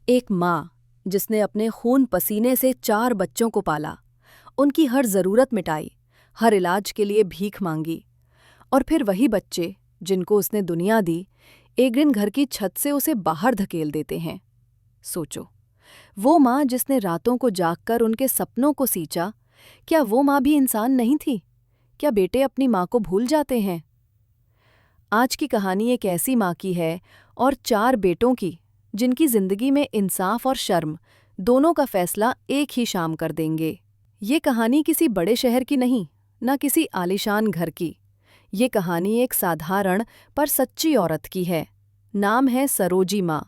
एक माँ जिसने अपने खून पसीने से 4 बच्चों को पाला, उनकी हर जरूरत मिटाई, हर इलाज के लिए भीख मांगी, और फिर वही बच्चे जिनको उसने दुनिया दी, एक दिन घर की छत से उसे बाहर धकेल देते हैं। सोचो, वो माँ जिसने रातों को जागकर उनके सपनों को सींचा, क्या वो माँ भी इंसान नहीं थी? क्या बेटे अपनी माँ को भूल जाते हैं? आज की कहानी एक ऐसी माँ की है और 4 बेटों की, जिनकी जिंदगी में इंसाफ और शर्म दोनों का फैसला एक ही शाम कर देंगे। ये कहानी किसी बड़े शहर की नहीं, न किसी आलीशान घर की। ये कहानी एक साधारण पर सच्ची औरत की है। नाम है सरोजी माँ।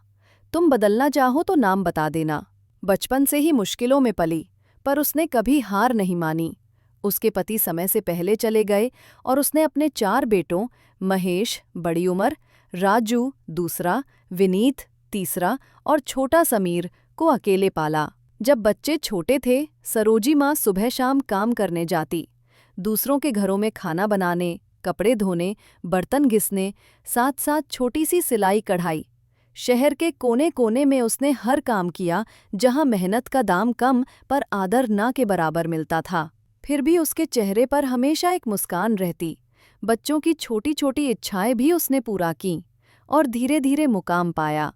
तुम बदलना चाहो तो नाम बता देना। बचपन से ही मुश्किलों में पली, पर उसने कभी हार नहीं मानी। उसके पति समय से पहले चले गए और उसने अपने 4 बेटों, महेश बड़ी उम्र, राजू दूसरा, विनीत तीसरा और छोटा समीर को अकेले पाला। जब बच्चे छोटे थे, सरोजी माँ सुबह शाम काम करने जाती, दूसरों के घरों में खाना बनाने, कपड़े धोने, बर्तन घिसने, साथ साथ छोटी सी सिलाई कढ़ाई। शहर के कोने कोने में उसने हर काम किया जहां मेहनत का दाम कम पर आदर ना के बराबर मिलता था। फिर भी उसके चेहरे पर हमेशा एक मुस्कान रहती। बच्चों की छोटी छोटी इच्छाएं भी उसने पूरा कीं और धीरे धीरे मुकाम पाया।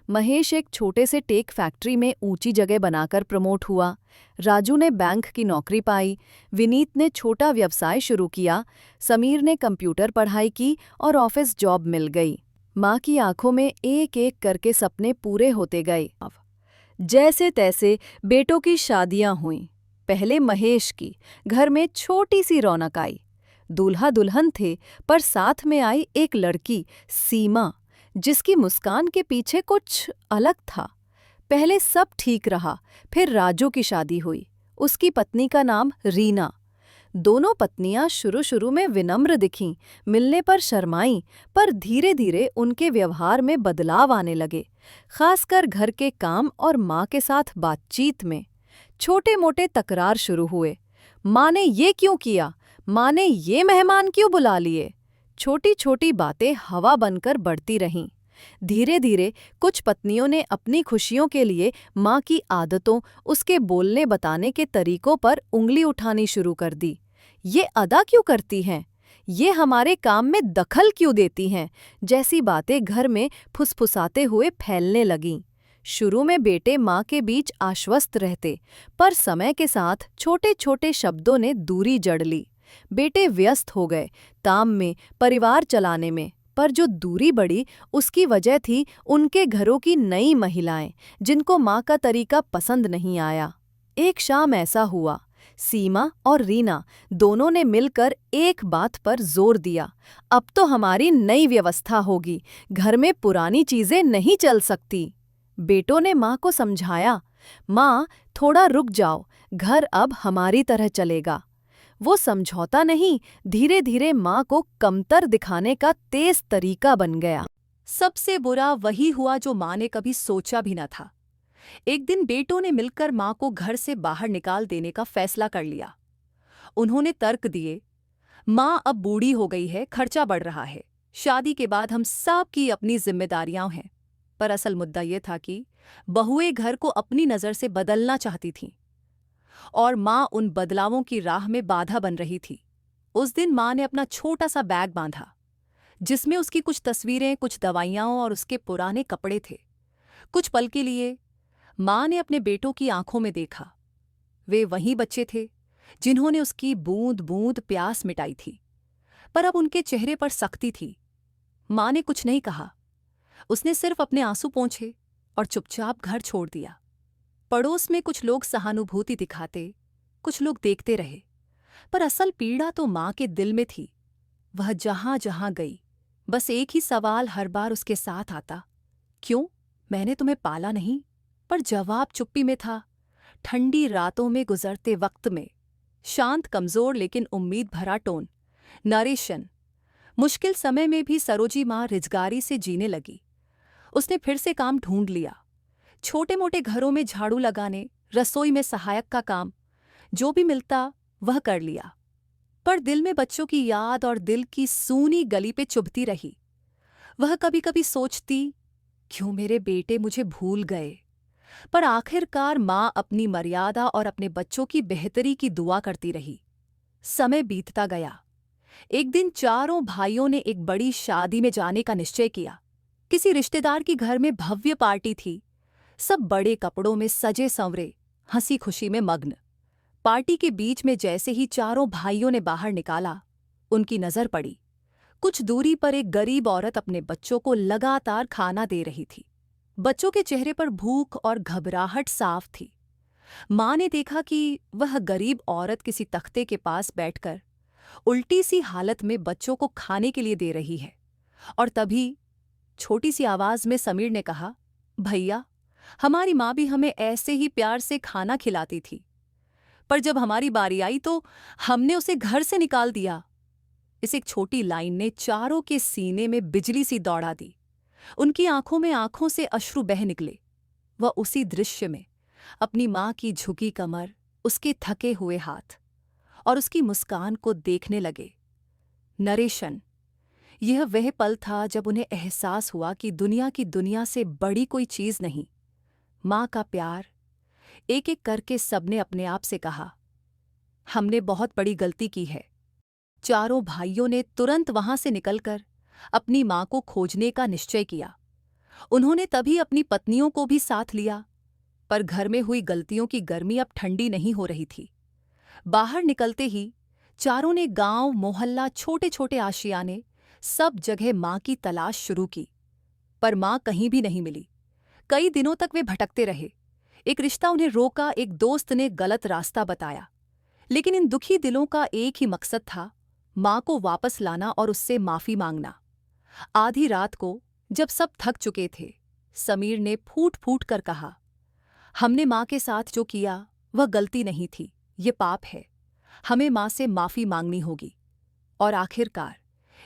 महेश एक छोटे से टेक फैक्ट्री में ऊंची जगह बनाकर प्रमोट हुआ। राजू ने बैंक की नौकरी पाई। विनीत ने छोटा व्यवसाय शुरू किया। समीर ने कंप्यूटर पढ़ाई की और ऑफिस जॉब मिल गई। माँ की आंखों में एक एक करके सपने पूरे होते गए। जैसे तैसे बेटों की शादियां हुईं। पहले महेश की, घर में छोटी सी रौनक आई। दूल्हा दुल्हन थे, पर साथ में आई एक लड़की, सीमा, जिसकी मुस्कान के पीछे कुछ अलग था। पहले सब ठीक रहा, फिर राजू की शादी हुई। उसकी पत्नी का नाम रीना। दोनों पत्नियां शुरू शुरू में विनम्र दिखीं, मिलने पर शर्माईं, पर धीरे धीरे उनके व्यवहार में बदलाव आने लगे, खासकर घर के काम और माँ के साथ बातचीत में। छोटे मोटे तकरार शुरू हुए। माँ ने ये क्यों किया? माँ ने ये मेहमान क्यों बुला लिए? छोटी छोटी बातें हवा बनकर बढ़ती रहीं। धीरे धीरे कुछ पत्नियों ने अपनी खुशियों के लिए माँ की आदतों, उसके बोलने बताने के तरीकों पर उंगली उठानी शुरू कर दी। ये अदा क्यों करती हैं? ये हमारे काम में दखल क्यों देती हैं? जैसी बातें घर में फुसफुसाते हुए फैलने लगीं। शुरू में बेटे माँ के बीच आश्वस्त रहते, पर समय के साथ छोटे छोटे शब्दों ने दूरी जड़ ली। बेटे व्यस्त हो गए, काम में, परिवार चलाने में। पर जो दूरी बढ़ी, उसकी वजह थी उनके घरों की नई महिलाएं, जिनको माँ का तरीका पसंद नहीं आया। एक शाम ऐसा हुआ, सीमा और रीना दोनों ने मिलकर एक बात पर जोर दिया, अब तो हमारी नई व्यवस्था होगी, घर में पुरानी चीजें नहीं चल सकती। बेटों ने माँ को समझाया, माँ थोड़ा रुक जाओ, घर अब हमारी तरह चलेगा। वो समझौता नहीं, धीरे धीरे माँ को कमतर दिखाने का तेज तरीका बन गया। सबसे बुरा वही हुआ जो माँ ने कभी सोचा भी न था। एक दिन बेटों ने मिलकर माँ को घर से बाहर निकाल देने का फैसला कर लिया। उन्होंने तर्क दिए, माँ अब बूढ़ी हो गई है, खर्चा बढ़ रहा है, शादी के बाद हम सब की अपनी जिम्मेदारियां हैं। पर असल मुद्दा यह था कि बहुएं घर को अपनी नज़र से बदलना चाहती थीं, और माँ उन बदलावों की राह में बाधा बन रही थी। उस दिन माँ ने अपना छोटा सा बैग बांधा, जिसमें उसकी कुछ तस्वीरें, कुछ दवाइयाँ और उसके पुराने कपड़े थे। कुछ पल के लिए माँ ने अपने बेटों की आंखों में देखा। वे वही बच्चे थे जिन्होंने उसकी बूंद बूंद प्यास मिटाई थी, पर अब उनके चेहरे पर सख्ती थी। माँ ने कुछ नहीं कहा, उसने सिर्फ अपने आंसू पोंछे और चुपचाप घर छोड़ दिया। पड़ोस में कुछ लोग सहानुभूति दिखाते, कुछ लोग देखते रहे, पर असल पीड़ा तो माँ के दिल में थी। वह जहां जहां गई, बस एक ही सवाल हर बार उसके साथ आता, क्यों? मैंने तुम्हें पाला नहीं? पर जवाब चुप्पी में था। ठंडी रातों में गुजरते वक्त में, शांत कमजोर लेकिन उम्मीद भरा टोन, नरेशन। मुश्किल समय में भी सरोजी माँ रिजगारी से जीने लगी। उसने फिर से काम ढूंढ लिया, छोटे मोटे घरों में झाड़ू लगाने, रसोई में सहायक का काम, जो भी मिलता वह कर लिया। पर दिल में बच्चों की याद और दिल की सूनी गली पे चुभती रही। वह कभी कभी सोचती, क्यों मेरे बेटे मुझे भूल गए? पर आखिरकार माँ अपनी मर्यादा और अपने बच्चों की बेहतरी की दुआ करती रही। समय बीतता गया। एक दिन चारों भाइयों ने एक बड़ी शादी में जाने का निश्चय किया। किसी रिश्तेदार की घर में भव्य पार्टी थी। सब बड़े कपड़ों में सजे संवरे, हंसी खुशी में मग्न। पार्टी के बीच में जैसे ही चारों भाइयों ने बाहर निकाला, उनकी नजर पड़ी। कुछ दूरी पर एक गरीब औरत अपने बच्चों को लगातार खाना दे रही थी। बच्चों के चेहरे पर भूख और घबराहट साफ थी। माँ ने देखा कि वह गरीब औरत किसी तख्ते के पास बैठकर उल्टी सी हालत में बच्चों को खाने के लिए दे रही है। और तभी छोटी सी आवाज में समीर ने कहा, भैया, हमारी माँ भी हमें ऐसे ही प्यार से खाना खिलाती थी, पर जब हमारी बारी आई तो हमने उसे घर से निकाल दिया। इस एक छोटी लाइन ने चारों के सीने में बिजली सी दौड़ा दी। उनकी आंखों में आंखों से अश्रु बह निकले। वह उसी दृश्य में अपनी माँ की झुकी कमर, उसके थके हुए हाथ और उसकी मुस्कान को देखने लगे। नरेशन, यह वह पल था जब उन्हें एहसास हुआ कि दुनिया की दुनिया से बड़ी कोई चीज नहीं, माँ का प्यार। एक एक करके सबने अपने आप से कहा, हमने बहुत बड़ी गलती की है। चारों भाइयों ने तुरंत वहां से निकलकर अपनी माँ को खोजने का निश्चय किया। उन्होंने तभी अपनी पत्नियों को भी साथ लिया, पर घर में हुई गलतियों की गर्मी अब ठंडी नहीं हो रही थी। बाहर निकलते ही चारों ने गांव, मोहल्ला, छोटे छोटे आशियाने, सब जगह माँ की तलाश शुरू की, पर माँ कहीं भी नहीं मिली। कई दिनों तक वे भटकते रहे। एक रिश्ता उन्हें रोका, एक दोस्त ने गलत रास्ता बताया, लेकिन इन दुखी दिलों का एक ही मकसद था, माँ को वापस लाना और उससे माफी मांगना। आधी रात को जब सब थक चुके थे, समीर ने फूट फूट कर कहा, हमने माँ के साथ जो किया वह गलती नहीं थी, ये पाप है। हमें माँ से माफी मांगनी होगी। और आखिरकार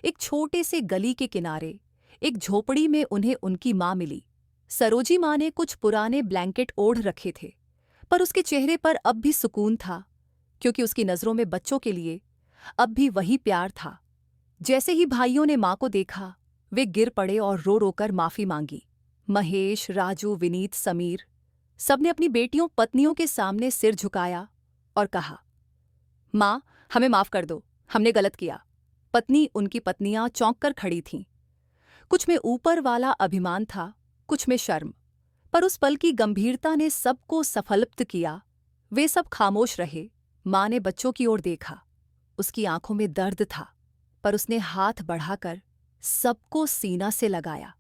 एक छोटे से गली के किनारे एक झोपड़ी में उन्हें उनकी माँ मिली। सरोजी माँ ने कुछ पुराने ब्लैंकेट ओढ़ रखे थे, पर उसके चेहरे पर अब भी सुकून था, क्योंकि उसकी नजरों में बच्चों के लिए अब भी वही प्यार था। जैसे ही भाइयों ने माँ को देखा, वे गिर पड़े और रो रोकर माफी मांगी। महेश, राजू, विनीत, समीर, सबने अपनी बेटियों, पत्नियों के सामने सिर झुकाया और कहा, माँ, हमें माफ कर दो, हमने गलत किया। पत्नी, उनकी पत्नियां चौंक कर खड़ी थीं। कुछ में ऊपर वाला अभिमान था, कुछ में शर्म, पर उस पल की गंभीरता ने सबको सफलित किया। वे सब खामोश रहे। माँ ने बच्चों की ओर देखा। उसकी आंखों में दर्द था, पर उसने हाथ बढ़ाकर सबको सीना से लगाया।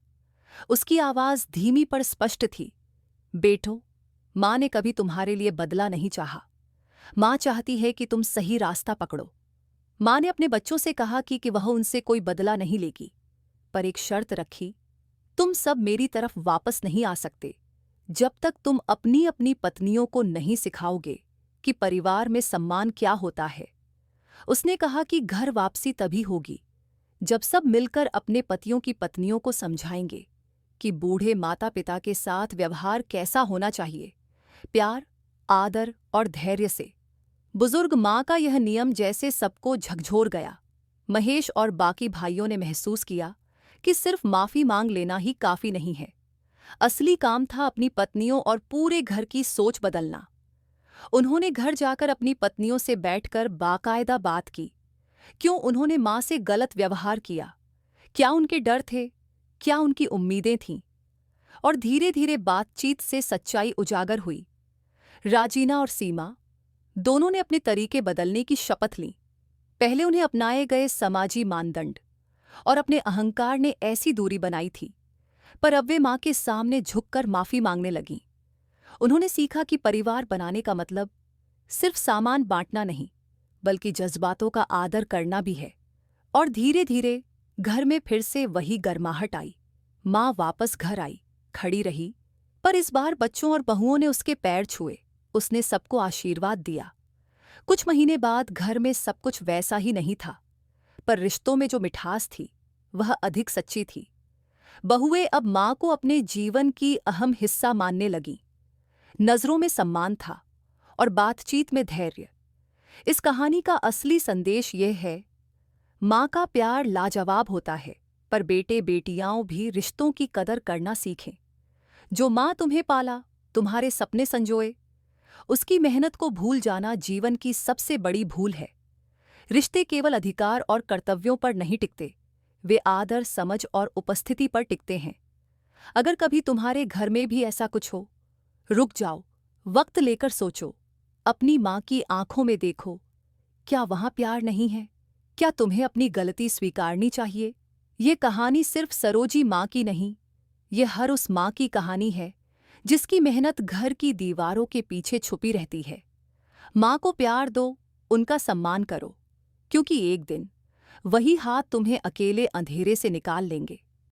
उसकी आवाज धीमी पर स्पष्ट थी, बेटो, माँ ने कभी तुम्हारे लिए बदला नहीं चाहा। माँ चाहती है कि तुम सही रास्ता पकड़ो। माँ ने अपने बच्चों से कहा कि वह उनसे कोई बदला नहीं लेगी, पर एक शर्त रखी, तुम सब मेरी तरफ वापस नहीं आ सकते जब तक तुम अपनी अपनी पत्नियों को नहीं सिखाओगे कि परिवार में सम्मान क्या होता है। उसने कहा कि घर वापसी तभी होगी जब सब मिलकर अपने पतियों की पत्नियों को समझाएंगे कि बूढ़े माता पिता के साथ व्यवहार कैसा होना चाहिए, प्यार, आदर और धैर्य से। बुजुर्ग माँ का यह नियम जैसे सबको झकझोर गया। महेश और बाकी भाइयों ने महसूस किया कि सिर्फ माफी मांग लेना ही काफी नहीं है। असली काम था अपनी पत्नियों और पूरे घर की सोच बदलना। उन्होंने घर जाकर अपनी पत्नियों से बैठकर बाकायदा बात की। क्यों उन्होंने माँ से गलत व्यवहार किया? क्या उनके डर थे? क्या उनकी उम्मीदें थीं? और धीरे धीरे बातचीत से सच्चाई उजागर हुई। राजीना और सीमा दोनों ने अपने तरीके बदलने की शपथ ली। पहले उन्हें अपनाए गए समाजी मानदंड और अपने अहंकार ने ऐसी दूरी बनाई थी, पर अब वे माँ के सामने झुककर माफी मांगने लगीं। उन्होंने सीखा कि परिवार बनाने का मतलब सिर्फ सामान बांटना नहीं, बल्कि जज्बातों का आदर करना भी है। और धीरे धीरे घर में फिर से वही गर्माहट आई। माँ वापस घर आई, खड़ी रही, पर इस बार बच्चों और बहुओं ने उसके पैर छुए। उसने सबको आशीर्वाद दिया। कुछ महीने बाद घर में सब कुछ वैसा ही नहीं था, पर रिश्तों में जो मिठास थी वह अधिक सच्ची थी। बहुएं अब माँ को अपने जीवन की अहम हिस्सा मानने लगीं। नजरों में सम्मान था और बातचीत में धैर्य। इस कहानी का असली संदेश यह है, माँ का प्यार लाजवाब होता है, पर बेटे बेटियां भी रिश्तों की कदर करना सीखें। जो माँ तुम्हें पाला तुम्हारे सपने संजोए। उसकी मेहनत को भूल जाना जीवन की सबसे बड़ी भूल है। रिश्ते केवल अधिकार और कर्तव्यों पर नहीं टिकते, वे आदर, समझ और उपस्थिति पर टिकते हैं। अगर कभी तुम्हारे घर में भी ऐसा कुछ हो, रुक जाओ, वक्त लेकर सोचो, अपनी माँ की आंखों में देखो। क्या वहां प्यार नहीं है? क्या तुम्हें अपनी गलती स्वीकारनी चाहिए? ये कहानी सिर्फ सरोजी माँ की नहीं, ये हर उस माँ की कहानी है जिसकी मेहनत घर की दीवारों के पीछे छुपी रहती है। माँ को प्यार दो, उनका सम्मान करो, क्योंकि एक दिन वही हाथ तुम्हें अकेले अंधेरे से निकाल लेंगे।